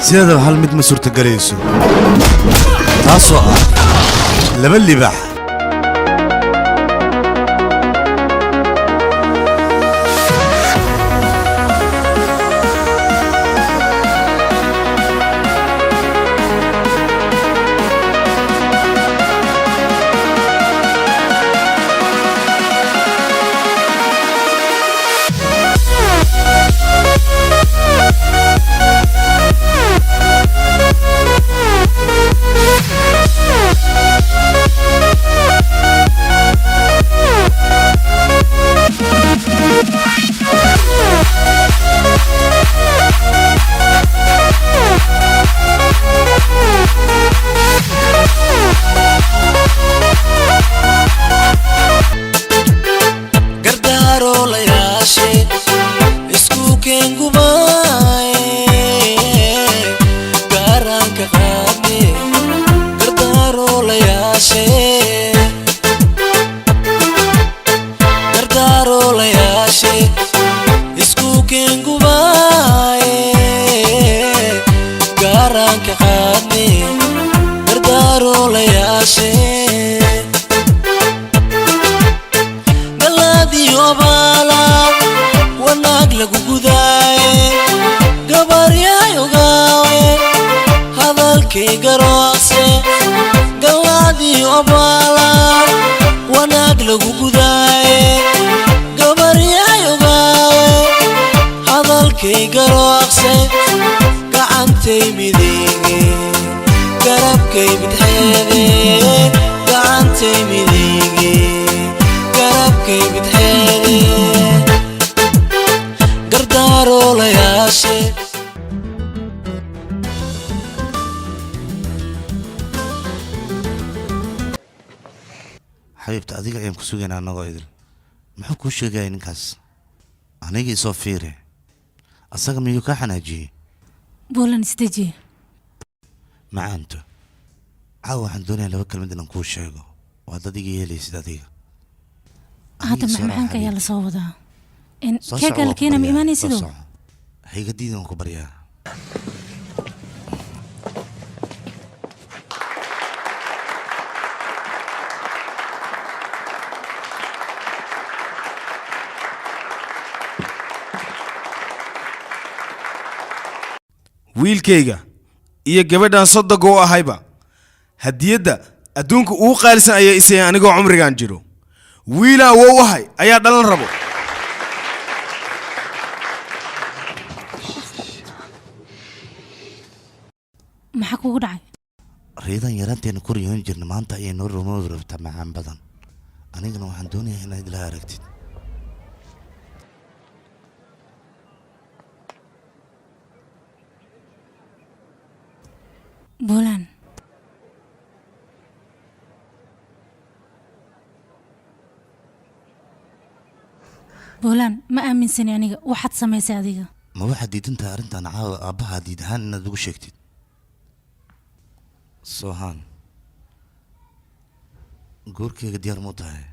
سيادة هل مد مسورة قريسو تاسو لبلي بح حبيبتي أديك أيام كسوجين أنا قايدل ما حكوا شيء جاي نكاس أنا جي صفيرة أصلا ميوكا حناجي بولا نستجي مع أنت عاو عن دنيا لو كل مدنا نقول شيء وهذا دقيقة يلي سدادية هذا معك يلا صودا إن كيف قال كينا ميماني سدو هي جديدة نكبريها wiilkayga iyo gabadhan sodog oo ahayba hadiyada adduunka uu qaalisan ayay isay anigoo cumrigan jiro wiila woo wahay ayaa dhalan rabo maxaa kugu dhacay riidan yaranteena ku riyoon jirna maanta ayay noo rumood rabtaa macaan badan anigana waxaan doonayaa inaad ila aragtid بولان بولان ما آمن سني أنا واحد سمي سعدية ما واحد ديد أنت أنت أنا عاو أبها ديد هان ندوق شكتي سوهان قولك يا ديار موتاي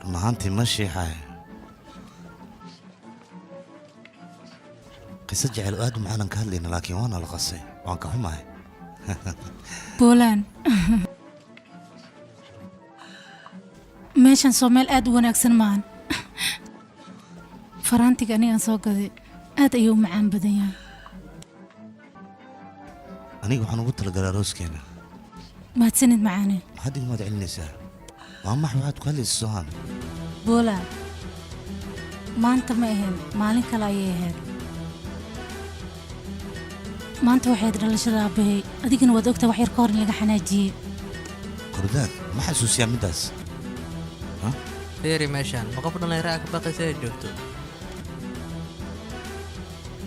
ما أنت ماشي حاي قصة جعل آدم معنا كهلينا لكن وانا القصي وانك هم هاي بولان ماشان صومال آد وناكسن معن فرانتك أني أنسوق ذي آد أيوم معان بديان أني وحنا قلت لك روس كينا ما تسند معاني ما حد ما دعي النساء وهم حواد كل السهان بولا ما أنت ما يهين مالين كلا يهين ما أنت واحد رجل شرابه أديك نود وقت وحير كورن لقى حناجي كرداد ما حسوس يا مداس ها فيري ماشان ما قفنا لا يراك باقي سيجوتو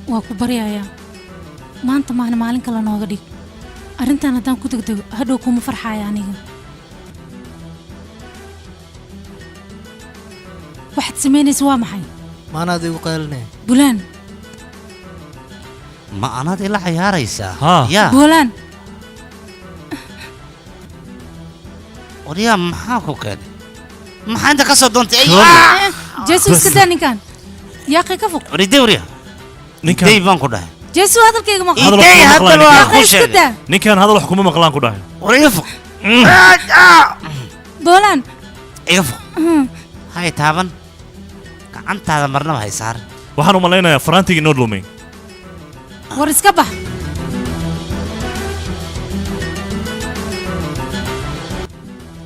واكو بريايا ما أنت ما أنا مالين كلا نوغدي أرنتنا دام كنت هدوكم فرحة يعني waxaad samaynaysa waa maxay ما أنا ذي وقالني bulaan ma anaad ila ciyaaraysaa Haa. yaa bulaan waryaa maxaa ku keenay maxaa inta ka soo doontay jeesu iska daa ninkan yaaqi ka fog waridee waryaa ninkan day baan ku dhahay jeesu hadalkayga maqal Hadal day wax kuma hadda maqlaan waa yaaqi ku iska sheegay daa ninkan hadal wax kuma maqlaan ku dhahay wariga fog bulaan iga fog hay taaban gacantaada marnaba hay saar waxaan u malaynayaa faraantigii noo lumay war iska bax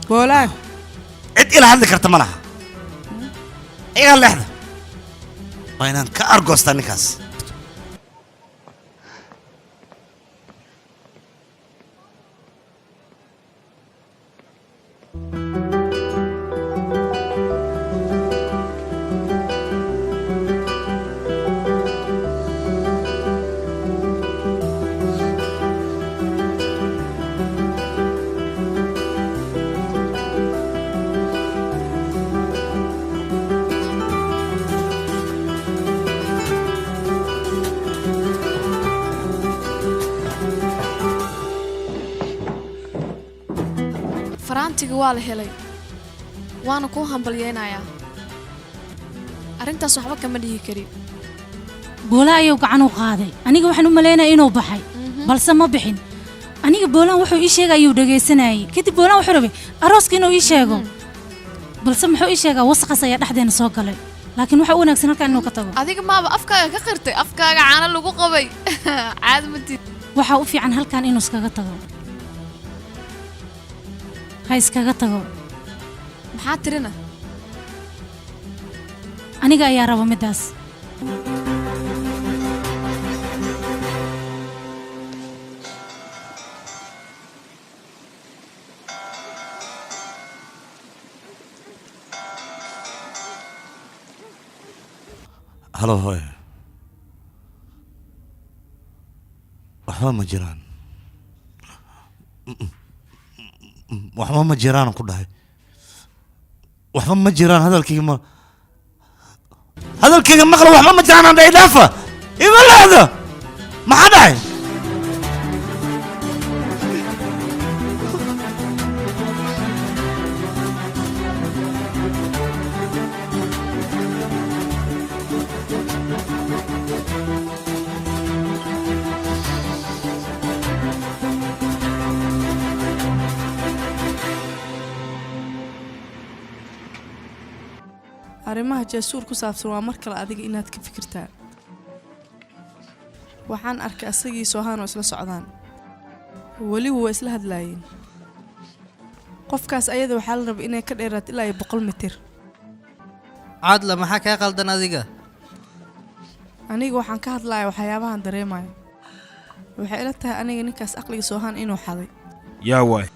بولان cid ila hadli karta ma laha iga leexda waa inaan ka argoostaa ninkaas faraantiga waa la helay waana ku hambalyeenayaa arrintaas waxba kama dhihi karin boolaan ayuu gacan u qaaday aniga waxaan u maleynayaa inuu baxay balse ma bixin aniga boolaan wuxuu ii sheegay ayuu dhagaysanayay kadib boolaan wuxuu rabay arooska inuu ii sheego balse muxuu ii sheegaa wasaqas ayaa dhexdeena soo galay laakiin waxa u wanaagsan halkan inuu ka tago adiga maaba afkaaga ka qirtay afkaaga caana lagu qabay caadi ma tid waxaa u fiican halkan inuu iskaga tago ha iskaga tago maxaa tirina aniga ayaa raba midaas halo hooy waxba ma jiraan waxba ma jiraan ku dhahay waxba ma jiraan hadalkayga maqla waxba ma jiraan aan dhahay dhaafa iga leexda maxaa dhahay arrimaha jaasuur ku saabsan waa mar kale adiga inaad ka fikirtaan waxaan arkay asagii soohaanoo isla socdaan weliba waa isla hadlaayeen qofkaas ayada waxaa la rabay inay ka dheeraad ilaa 100 mitir عادلة ما حكى قلدنا ذيك aniga waxaan ka hadlayaa waxyaabahan dareemayo waxay ila tahay aniga ninkaas aqliga soohaan inuu xaday yaa waay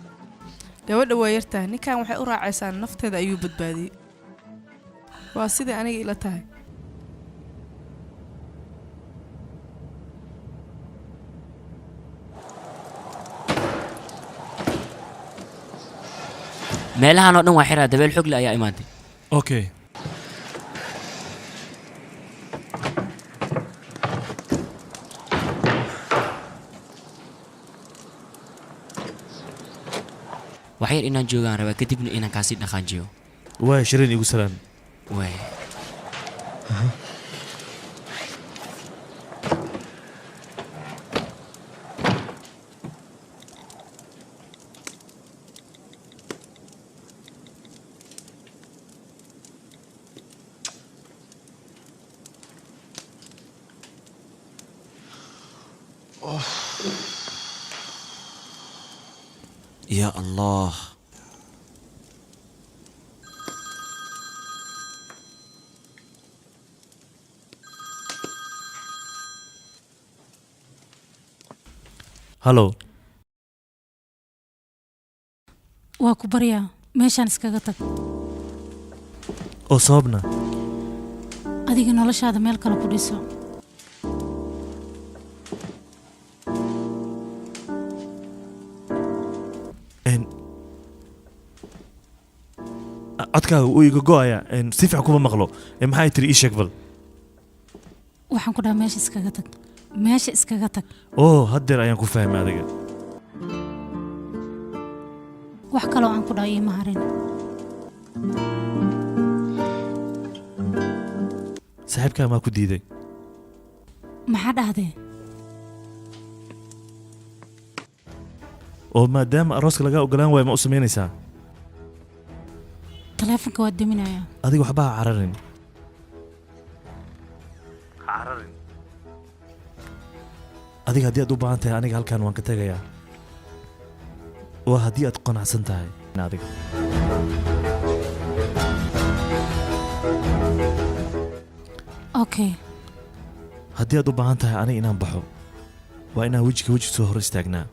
gabadha waa yartahay ninkan waxay u raacaysaa nafteeda ayuu badbaadiyey waa sidai aniga ila tahay meelahan oo dhan waa xiraa dabeel xog leh ayaa imaantay okay waxyar inaan joogaan rabaa kadibna inaan kaasii dhaqaajiyo waa shireen igu salaan waay يا الله hallo waa ku baryaa meeshaan iskaga tag oo sababna adiga noloshaada meel kale ku dhiso codkaaga uu iga go'aya si fiican kuma maqlo maxay tiri ii sheeg bal waxaan ku dhahay meesha iskaga tag meesha iskaga tag oo haddeer ayaan ku fahmay adiga wax kaloo aan ku dhahay ima harin saaxiibkaa maa ku diiday maxaa dhahdee oo maadaama arooska lagaa ogolaan waayo ma u samaynaysaa taleefonka waa deminayaa adiga waxba ha cararin adiga haddii aad u baahan tahay aniga halkan waan ka tegayaa waa haddii aad qanacsan tahay adiga okay haddii aad u baahan tahay aniga inaan baxo waa inaan wejiga weji soo hor istaagnaa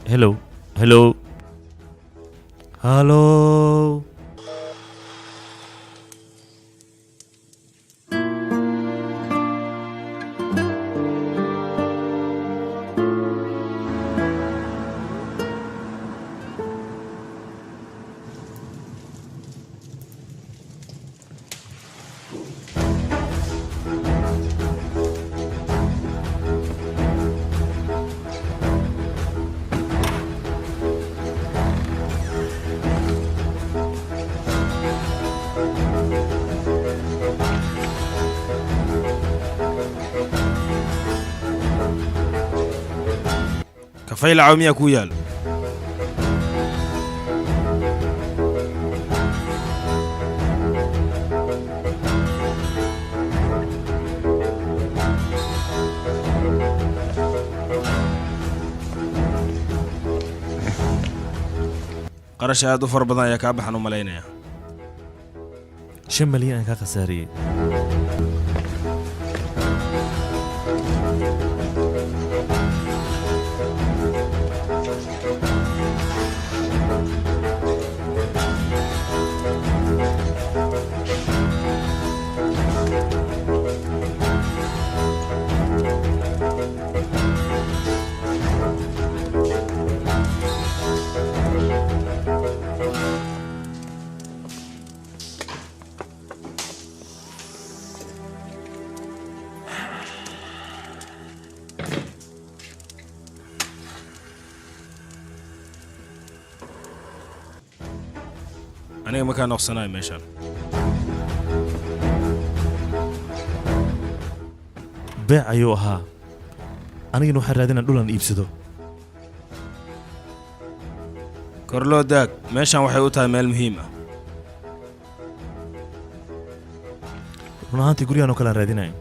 hello hello hallo kafay lacaw miyaa kuu yaalo qarash aad u fara badan ayaa kaa baxan u malaynayaa 5 malyan aan kaa khasaariyey aniga ma kaa noqsanayo meeshaan beec ayuu ahaa anigana waxaan raadinaa dhulan iibsado korloo daag meeshaan waxay u tahay meel muhiim ah run ahaantii guryahan oo kale aan raadinayo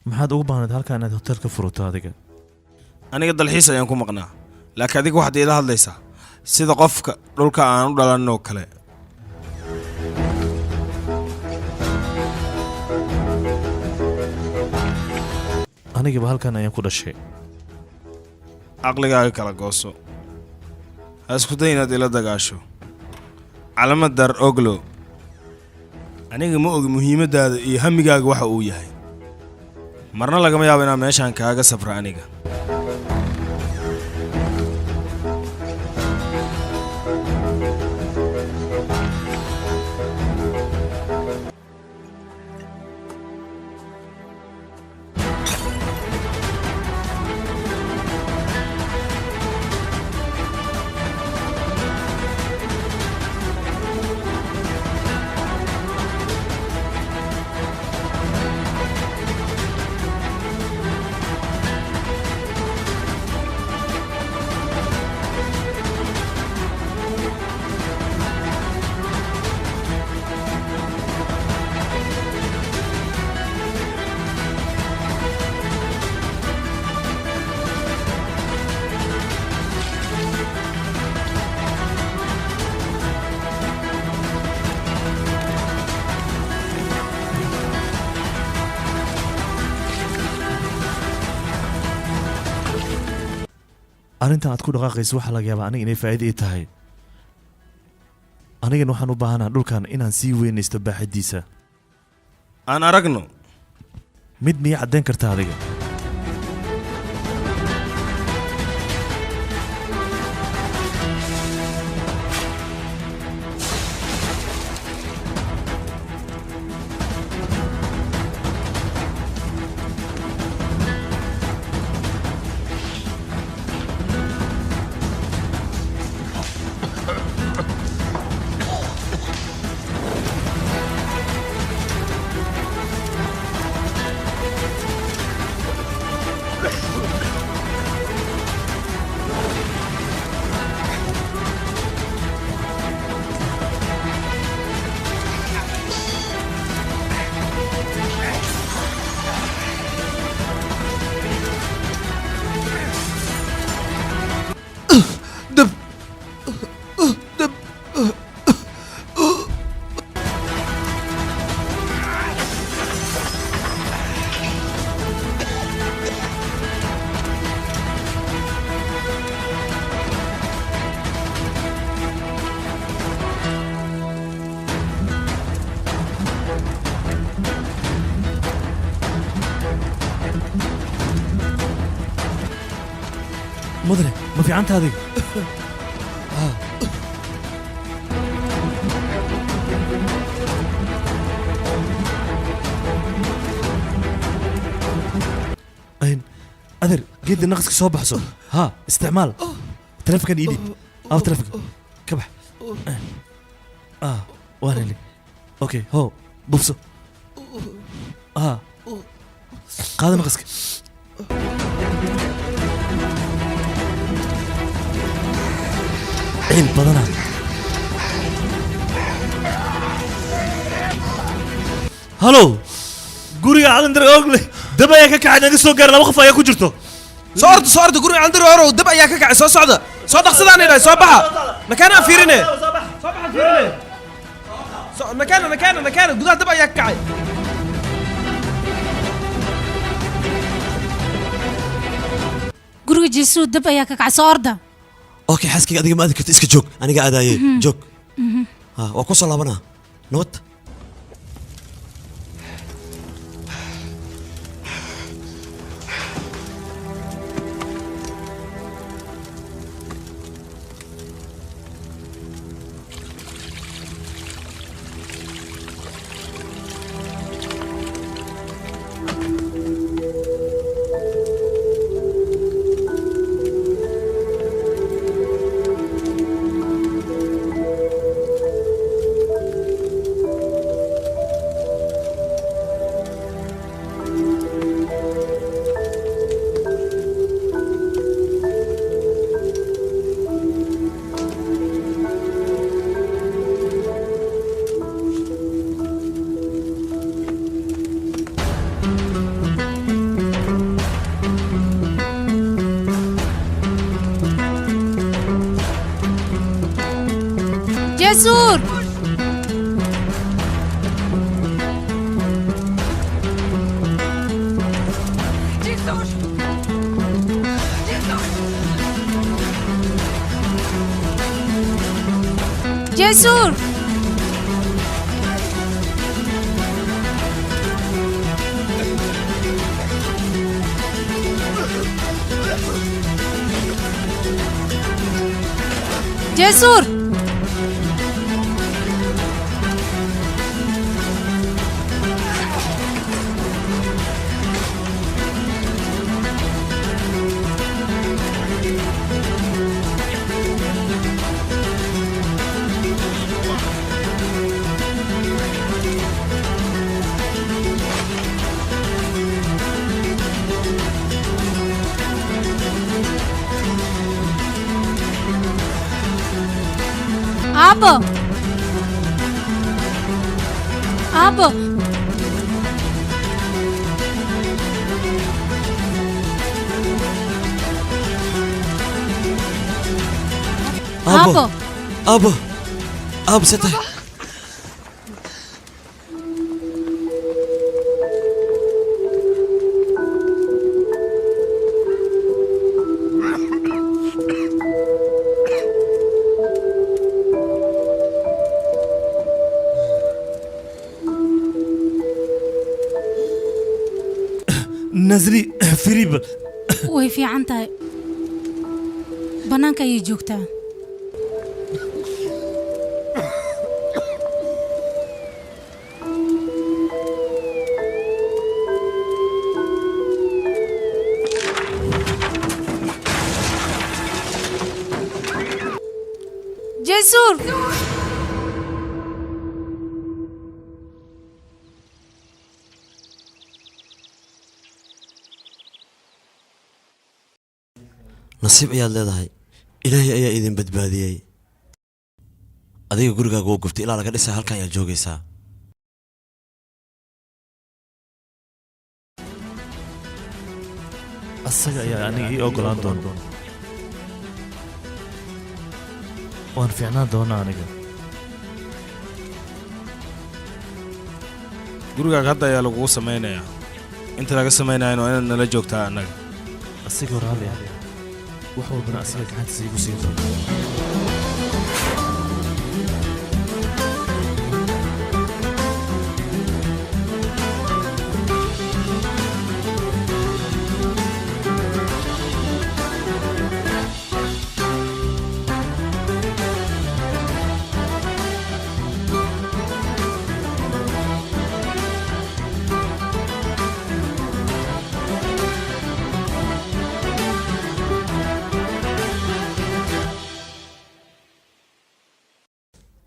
maxaad ugu baahnayd halkaa inaad hotel ka furato adiga aniga dalxiis ayaan ku maqnaa laakiin adiga waxaad iila hadlaysaa sida qofka dhulka aan u dhalan oo kale anigaba halkan ayaan ku dhashay caqligaaga kala gooso ha isku day inaad ila dagaasho calamad dar oglo aniga ma ogi muhiimaddaada iyo hamigaaga waxa uu yahay marna lagama yaabo inaan meeshaan kaaga safra aniga arrintan aad ku dhaqaaqayso waxaa laga yaabaa aniga inay faa'iido ii tahay anigana waxaan u baahanaha dhulkan inaan sii weynaysto baaxadiisa aan aragno mid miya caddayn karta adiga مدري ما في عنت هذه أين أدر قيد النقص صوب حسو ها استعمال تلفك إيدي أو تلفك كبح وانا لي أوكي هو بوفسو هذا نقصك عين بدنا هلو guriga calendar ogle dab ayaa ka kacay naga soo gaar laba qof ayaa ku jirto soo orda guriga calendar orow dab ayaa ka kacay soo socda soo dhaqsadaan inay soo baxa makaana fiirine soo baxa fiirine makaana gudaha dab ayaa ka kacay guriga jeesu dab ayaa ka kacay soo orda اوكي حاسكي اديك ما ادري كنت اسكت جوك انا قاعد جوك وكوصل لابنا نوت جسور جسور جسور Abo. Abo. ابو ستة naasri firiba way fiican tahay bannaanka ayay joogtaa jesuur nasiib ayaad leedahay ilaahay ayaa idin badbaadiyey adiga gurigaaga oo gubtay ilaa laga dhisay halkan ayaad joogaysaa asaga ayaa aniga ii ogolaan doona waan fiicnaan doonaa aniga gurigaaga hadda ayaa lagugu samaynayaa inta laga samaynayana waa inaad nala joogtaa annaga asigoo raalli ah wax walbana asiga gacantiisa igu siin doona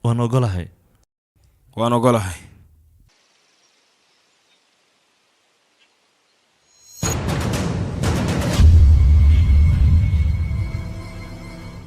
waan ogolahay waan ogolahay